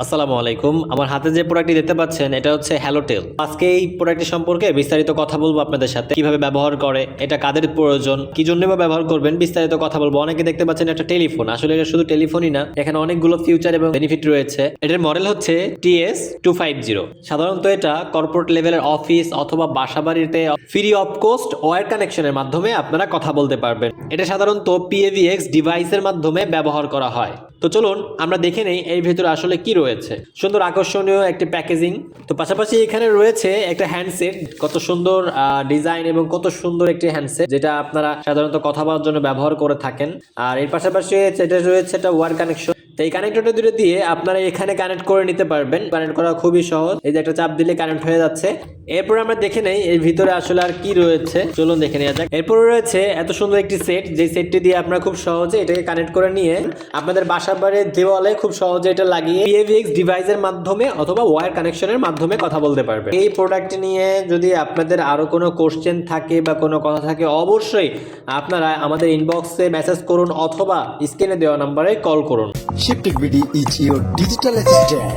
আসসালামু আলাইকুম। আমার হাতে যে প্রোডাক্টটি দেখতে পাচ্ছেন এটা হচ্ছে হ্যালোটেল। আজকে এই প্রোডাক্টটি সম্পর্কে বিস্তারিত কথা বলবো আপনাদের সাথে, কিভাবে ব্যবহার করে, এটা কাদের প্রয়োজন, কি জন্য বা ব্যবহার করবেন, বিস্তারিত কথা বলবো। অনেকে দেখতে পাচ্ছেন একটা টেলিফোন, আসলে এটা শুধু টেলিফোনই না, এখানে অনেকগুলো ফিউচার এবং বেনিফিট রয়েছে। এটার মডেল হচ্ছে TS250। সাধারণত এটা কর্পোরেট লেভেলের অফিস অথবা বাসাবাড়িতে ফ্রি অফ কোস্ট ওয়্যার কানেকশনের মাধ্যমে আপনারা কথা বলতে পারবেন। এটা সাধারণত PAVX ডিভাইসের মাধ্যমে ব্যবহার করা হয়। তো চলুন আমরা দেখে নেই এর ভিতরে আসলে কি রয়েছে। সুন্দর আকর্ষণীয় একটি প্যাকেজিং, তো পাশাপাশি এখানে রয়েছে একটা হ্যান্ডসেট। কত সুন্দর ডিজাইন এবং কত সুন্দর একটি হ্যান্ডসেট, যেটা আপনারা সাধারণত কথা বলার জন্য ব্যবহার করে থাকেন। আর এর পাশাপাশি এটা রয়েছে একটা ওয়্যার কানেকশন। তো এই কানেক্টরটা দুটো দিয়ে আপনারা এখানে কানেক্ট করে নিতে পারবেন। কানেক্ট করা খুবই সহজ, এই যে একটা চাপ দিলে কানেক্ট হয়ে যাচ্ছে। এরপর আমরা দেখে নেই এর ভিতরে আসলে আর কি রয়েছে, চলুন দেখে নেওয়া যাক। এরপর রয়েছে এত সুন্দর একটি সেট, যে সেটটি দিয়ে আপনারা খুব সহজে এটাকে কানেক্ট করে নিয়ে আপনাদের বাসার বাড়ির দেওয়ালে খুব সহজে এটা লাগিয়ে PAVX ডিভাইসের মাধ্যমে অথবা ওয়্যার কানেকশনের মাধ্যমে কথা বলতে পারবেন। এই প্রোডাক্টটি নিয়ে যদি আপনাদের আরো কোনো কোশ্চেন থাকে বা কোনো কথা থাকে, অবশ্যই আপনারা আমাদের ইনবক্সে মেসেজ করুন অথবা স্ক্রিনে দেওয়া নাম্বারে কল করুন। Shifting BD is your digital assistant.